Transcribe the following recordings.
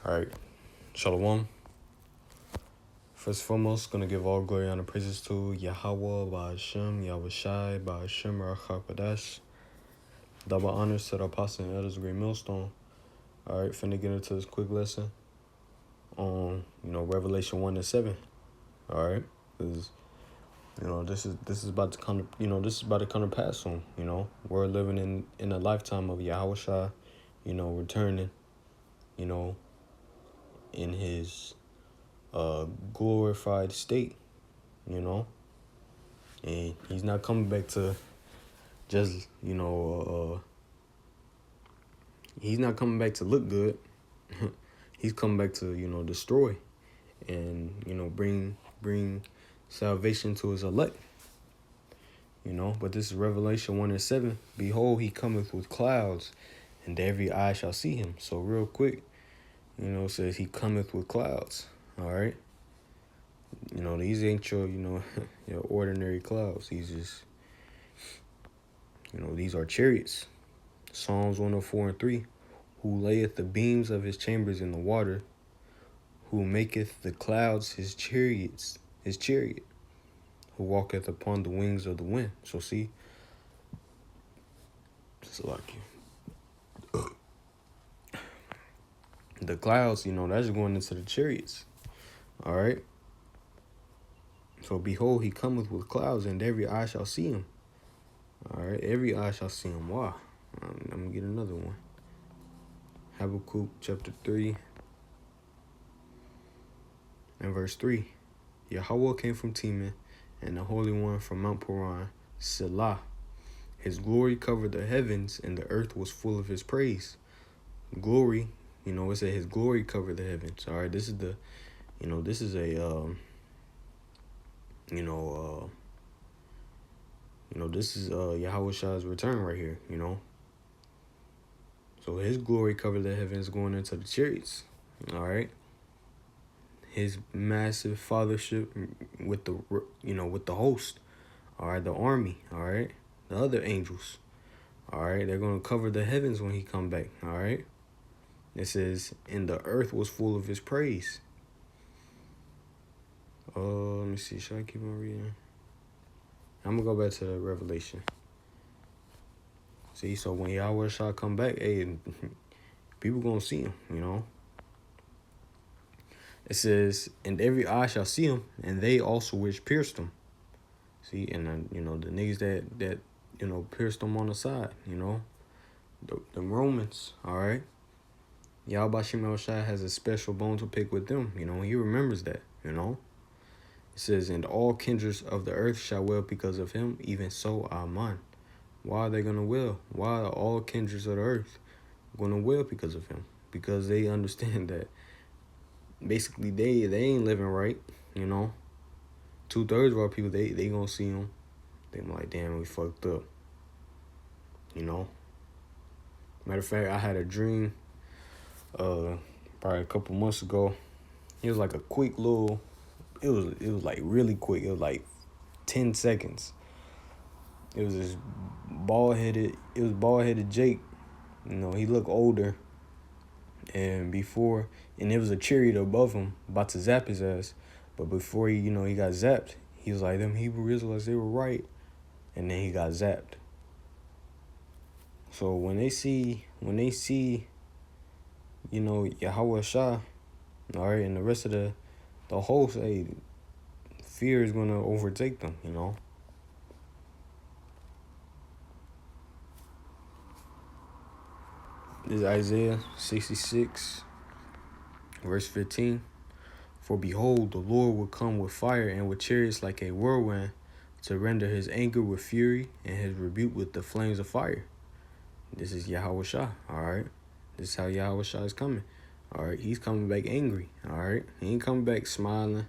All right, Shalom. First and foremost, gonna give all glory and praises to Yahweh, Ba'ashem, Yahawashi, Ba'ashem, Rachakadash. Double honors to the apostle and elders of Great Millstone. All right, finna get into this quick lesson on Revelation 1-7. All right, because this is about to come. This is about to come to pass soon. We're living in a lifetime of Yahawashi, returning. In his glorified state, and he's not coming back to just he's not coming back to look good. He's coming back to destroy and bring salvation to his elect. But this is Revelation 1-7. Behold, he cometh with clouds, and every eye shall see him. So real quick, it says he cometh with clouds. All right. These ain't your, your ordinary clouds. These just, these are chariots. Psalms 104:3. Who layeth the beams of his chambers in the water, who maketh the clouds his chariot, who walketh upon the wings of the wind. So see, it's like the clouds, that's going into the chariots. All right. So behold, he cometh with clouds, and every eye shall see him. All right, every eye shall see him. Why? I'm gonna get another one. Habakkuk chapter 3 and verse 3. Yahweh came from Teman, and the Holy One from Mount Paran, Selah. His glory covered the heavens, and the earth was full of his praise. Glory, it said his glory covered the heavens. All right, this is the, this is a, this is Yahawashi's return right here, So his glory covered the heavens going into the chariots. All right. His massive fathership with the, with the host. All right. The army. All right. The other angels. All right. They're going to cover the heavens when he come back. All right. It says, and the earth was full of his praise. Let me see. Should I keep on reading? I'm going to go back to the Revelation. See, so when Yahweh shall come back, hey, people going to see him, It says, and every eye shall see him, and they also which pierced him. See, and then, the niggas that pierced him on the side, the Romans, all right? Yahawashi has a special bone to pick with them, he remembers that, It says, and all kindreds of the earth shall wail because of him, even so Amen. Why are they going to wail? Why are all kindreds of the earth going to wail because of him? Because they understand that basically they ain't living right, 2/3 of our people, they going to see him. They like, damn, we fucked up, Matter of fact, I had a dream probably a couple months ago. It was like a quick little, it was like really quick. It was like 10 seconds. It was this bald-headed Jake. He looked older. And it was a chariot above him, about to zap his ass. But before he got zapped, he was like, them Hebrew Israelites, they were right. And then he got zapped. So when they see, Yahawashi, all right, and the rest of the host, hey, fear is going to overtake them, This is Isaiah 66, verse 15. For behold, the Lord will come with fire and with chariots like a whirlwind, to render his anger with fury and his rebuke with the flames of fire. This is Yahawashi, all right? This is how Yahawashi is coming, all right? He's coming back angry, all right? He ain't coming back smiling,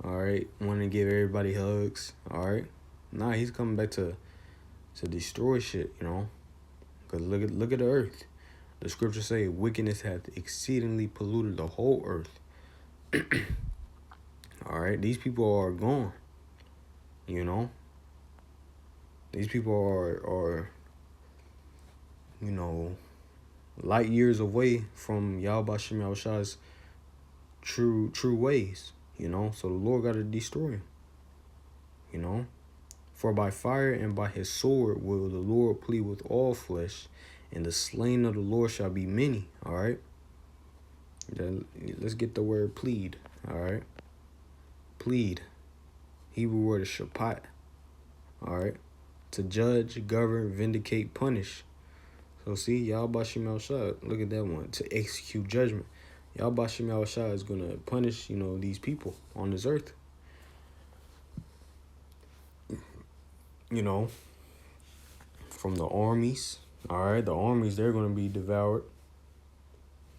all right? Wanting to give everybody hugs, all right? Nah, he's coming back to destroy shit, Because look at the earth. The scriptures say wickedness hath exceedingly polluted the whole earth. All right, these people are gone. These people are light years away from Yahawashi Return true ways, So the Lord got to destroy him, you know. For by fire and by his sword will the Lord plead with all flesh, and the slain of the Lord shall be many. All right. Then let's get the word plead. All right. Plead. Hebrew word is shapat. All right. To judge, govern, vindicate, punish. So see, Yahawashi Return, look at that one. To execute judgment. Yahawashi Return is going to punish, these people on this earth. From the armies. All right. The armies, they're going to be devoured.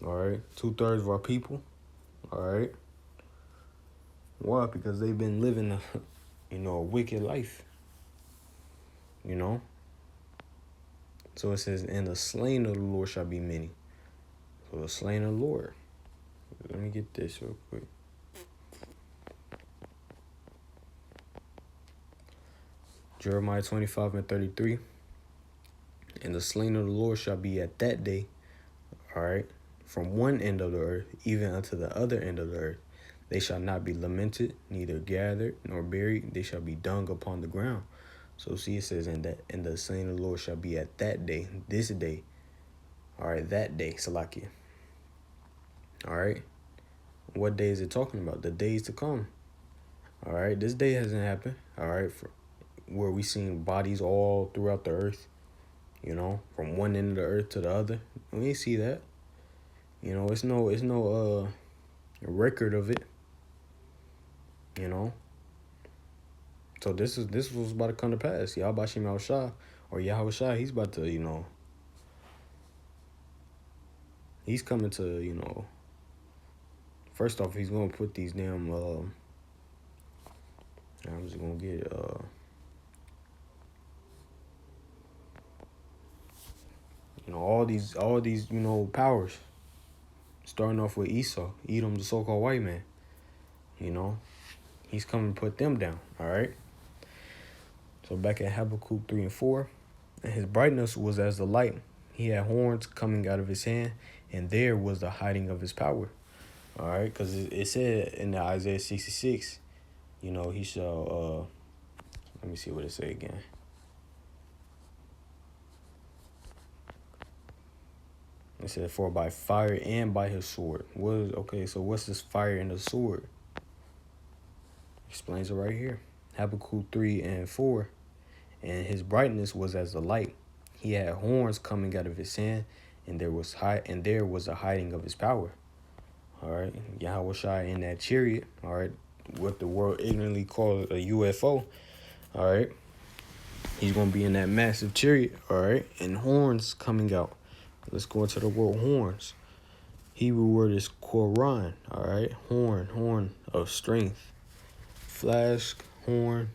All right. 2/3 of our people. All right. Why? Because they've been living a wicked life. So it says, and the slain of the Lord shall be many. So the slain of the Lord. Let me get this real quick. Jeremiah 25:33. And the slain of the Lord shall be at that day, all right, from one end of the earth, even unto the other end of the earth. They shall not be lamented, neither gathered nor buried. They shall be dung upon the ground. So see, it says, and the slain of the Lord shall be at that day, this day. All right, that day, Salakia. All right. What day is it talking about? The days to come. All right. This day hasn't happened. All right. Where we seen bodies all throughout the earth, from one end of the earth to the other. We ain't see that. It's no record of it. So this was about to come to pass. Yahawashi Return, or Yahawashi, he's about to, he's coming to, first off, he's gonna put these damn I'm just gonna get all these powers. Starting off with Esau, Edom, the so-called white man. He's coming to put them down. All right. So back at Habakkuk 3:4, and his brightness was as the light. He had horns coming out of his hand, and there was the hiding of his power. All right, because it said in the Isaiah 66, he shall. Let me see what it say again. It said, for by fire and by his sword. So what's this fire and the sword? Explains it right here. Habakkuk 3:4. And his brightness was as the light. He had horns coming out of his hand, and there was a hiding of his power. All right. Yahawashi in that chariot. All right. What the world ignorantly calls a UFO. All right. He's going to be in that massive chariot. All right. And horns coming out. Let's go into the word horns. Hebrew word is koran. All right. Horn of strength. Flask, horn.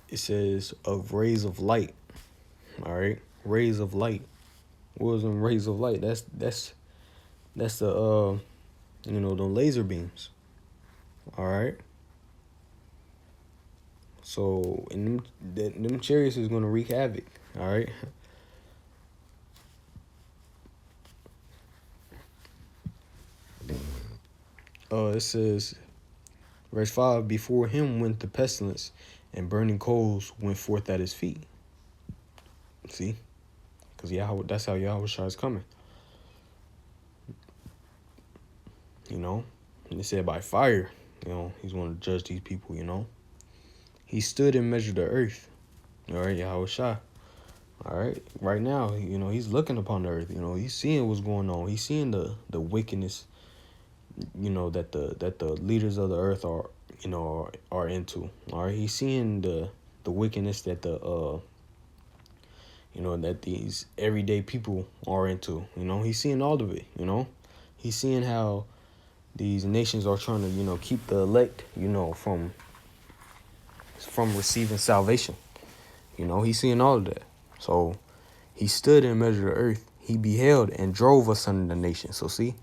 It says of rays of light. All right. Rays of light. What was them rays of light? That's the the laser beams. All right. So and them chariots is gonna wreak havoc. All right. It says, verse 5, before him went the pestilence, and burning coals went forth at his feet. See? Because that's how Yahawashi is coming. And it said by fire, he's going to judge these people, He stood and measured the earth. All right, Yahawashi. All right. Right now, he's looking upon the earth. He's seeing what's going on. He's seeing the wickedness, that the leaders of the earth are into. All right. He's seeing the wickedness that that these everyday people are into. He's seeing all of it. He's seeing how these nations are trying to keep the elect from receiving salvation. He's seeing all of that. So he stood and measured the earth. He beheld and drove asunder the nation. So see,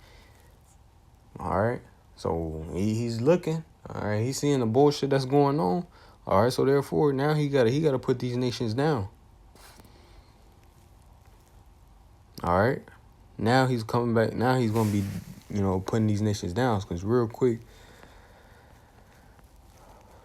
all right. So he's looking. All right. He's seeing the bullshit that's going on. All right. So therefore, now he gotta put these nations down. All right. Now he's coming back. Now he's going to be, putting these nations down. Because real quick,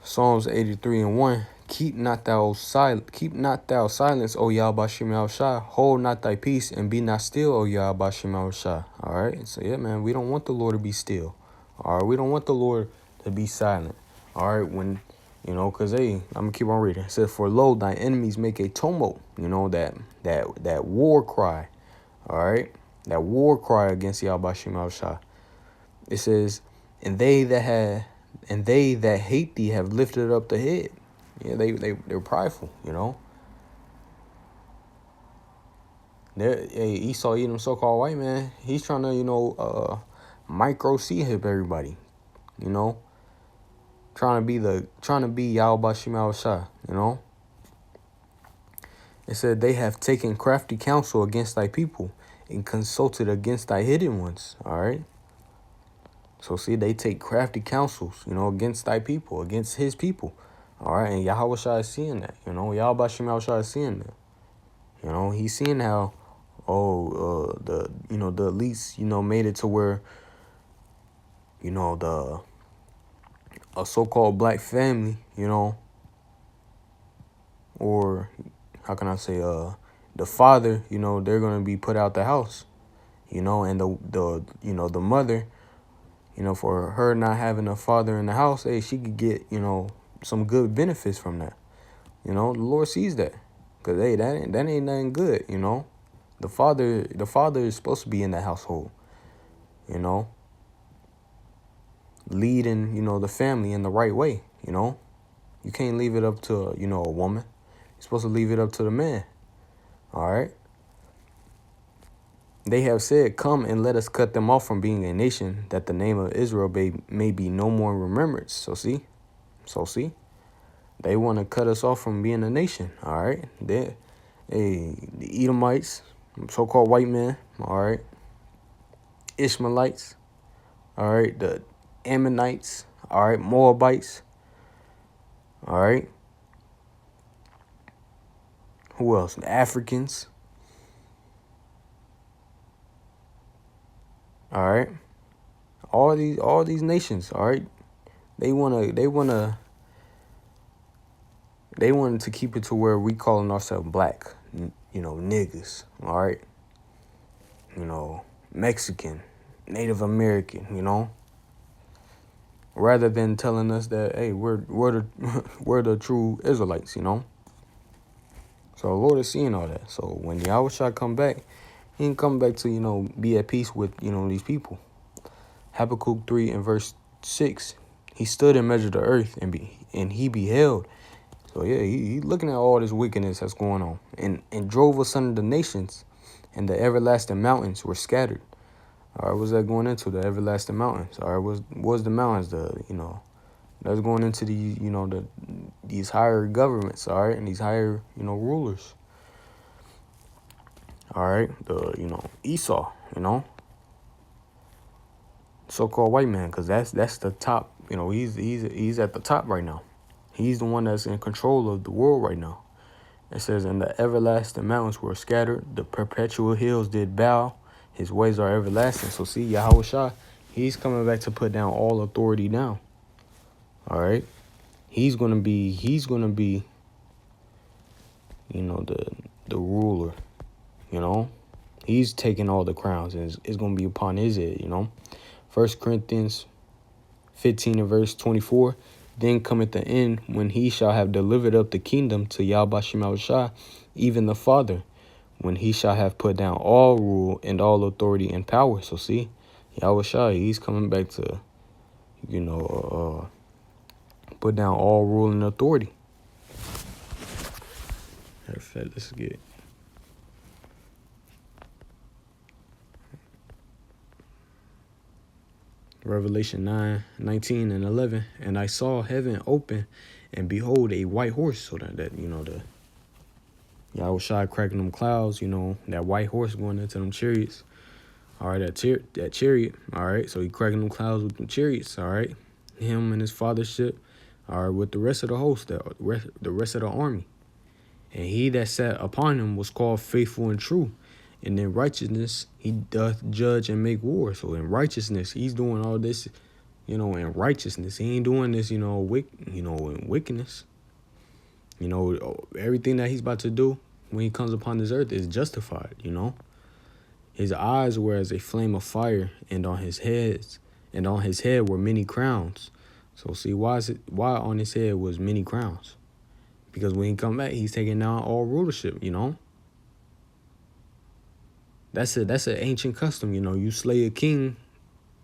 Psalms 83:1. Keep not thou silence, O Yah Bashim Yahushua. Hold not thy peace and be not still, O Yah Bashim Yahushua. All right. So yeah, man, we don't want the Lord to be still. All right. We don't want the Lord to be silent. All right. Because I'm gonna keep on reading. It says, "For lo, thy enemies make a tumult." That war cry. All right. That war cry against Yah Bashim Yahushua. It says, and they that hate thee have lifted up the head. Yeah, they're prideful, Esau, Edom, so-called white man, he's trying to, micro hip everybody, trying to be Yahweh Shema Shah, It said they have taken crafty counsel against thy people and consulted against thy hidden ones. All right. So see, they take crafty counsels, against thy people, against his people. All right, and Yahawashi is seeing that, Yahweh Shema Shah is seeing that. He's seeing how, the elites, made it to where, a so-called black family, or how can I say, the father, they're gonna be put out the house, and the mother, for her not having a father in the house, hey, she could get, some good benefits from that. The Lord sees that, cause hey, that ain't nothing good, The father is supposed to be in the household, leading, the family in the right way, You can't leave it up to, a woman. You're supposed to leave it up to the man. All right. They have said, "Come and let us cut them off from being a nation, that the name of Israel may be no more in remembrance." So see, they want to cut us off from being a nation. All right. The Edomites, so-called white men. All right. Ishmaelites. All right. The Ammonites. All right. Moabites. All right. Who else? The Africans. All right. All these nations. All right. They wanted to keep it to where we calling ourselves black, niggas. All right. Mexican, Native American, rather than telling us that, hey, we're the we're the true Israelites, So the Lord is seeing all that. So when Yahawashi come back, he ain't come back to, be at peace with, these people. Habakkuk 3 and verse 6, he stood and measured the earth and he beheld. So yeah, he looking at all this wickedness that's going on, and drove us under the nations, and the everlasting mountains were scattered. All right, what's that going into? The everlasting mountains. All right, what's the mountains? That's going into these higher governments. All right, and these higher rulers. All right, Esau. So-called white man, because that's the top. He's at the top right now. He's the one that's in control of the world right now. It says, "And the everlasting mountains were scattered, the perpetual hills did bow, his ways are everlasting." So see, Yahawashi, he's coming back to put down all authority now. All right. He's gonna be, the ruler, He's taking all the crowns, and it's gonna be upon his head, 1 Corinthians 15 and verse 24. "Then cometh the end, when he shall have delivered up the kingdom to Yahweh Shema Shah, even the Father, when he shall have put down all rule and all authority and power." So see, Yahweh Shah, he's coming back to, put down all rule and authority. Matter of fact, let's get Revelation 9:19 and 11. "And I saw heaven open, and behold, a white horse." So that the Yahushua cracking them clouds, that white horse going into them chariots. All right, that chariot. All right, so he cracking them clouds with them chariots. All right, him and his father's ship. All right, with the rest of the host, the rest of the army. "And he that sat upon him was called Faithful and True, And in righteousness, he doth judge and make war. So in righteousness, he's doing all this, in righteousness. He ain't doing this, in wickedness. Everything that he's about to do when he comes upon this earth is justified, His eyes were as a flame of fire, and on his head were many crowns. So see, why on his head was many crowns? Because when he come back, he's taking down all rulership, That's an ancient custom, you slay a king,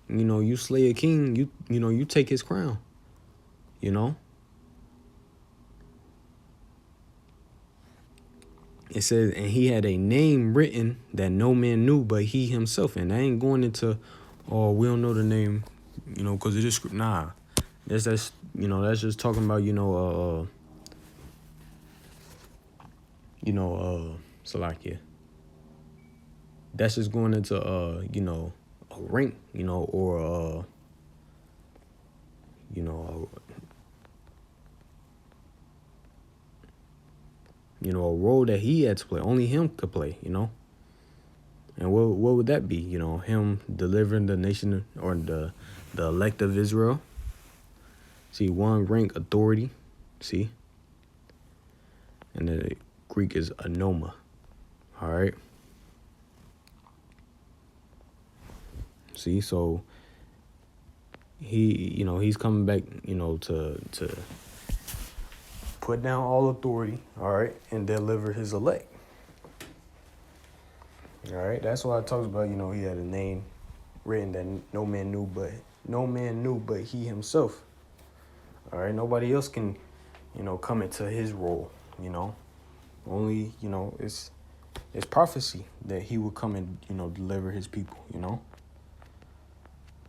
you take his crown, It says, and he had a name written that no man knew but he himself. And I ain't going into, we don't know the name, because it is, nah. That's just talking about, Salakia. That's just going into, a rank, or, a role that he had to play. Only him could play, And what would that be? Him delivering the nation or the elect of Israel. See, one rank authority. See? And the Greek is anoma. All right. See, so he's coming back, to put down all authority, all right, and deliver his elect. All right, that's why it talks about, he had a name written that no man knew but he himself. All right, nobody else can, come into his role, Only, it's prophecy that he will come and, deliver his people,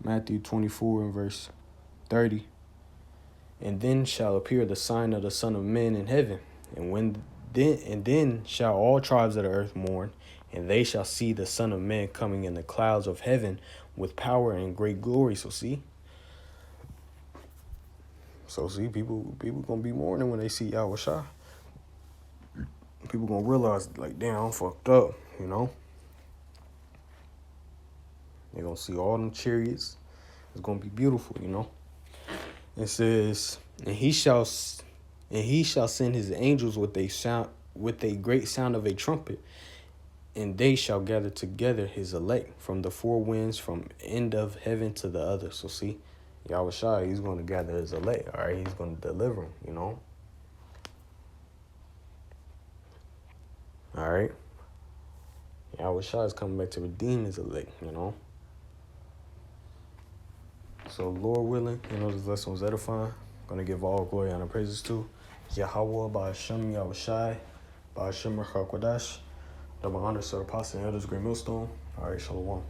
Matthew 24 and verse 30. And then shall appear the sign of the Son of Man in heaven. And then shall all tribes of the earth mourn, and they shall see the Son of Man coming in the clouds of heaven with power and great glory. So see, people gonna be mourning when they see Yahawashi. People gonna realize, like, damn, I'm fucked up, They're gonna see all them chariots. It's gonna be beautiful, It says, and he shall send his angels with a great sound of a trumpet, and they shall gather together his elect from the four winds, from end of heaven to the other. So see, Yahawashi, he's going to gather his elect. All right, he's going to deliver them. All right, Yahawashi is coming back to redeem his elect. So Lord willing, this lesson was edifying. Gonna give all glory and praises to Yahweh, Ba'ashem Yahawashi, Ba'ashem Rachel Kodash. Double honor, sir, apostle and elders, great millstone. All right, shalom.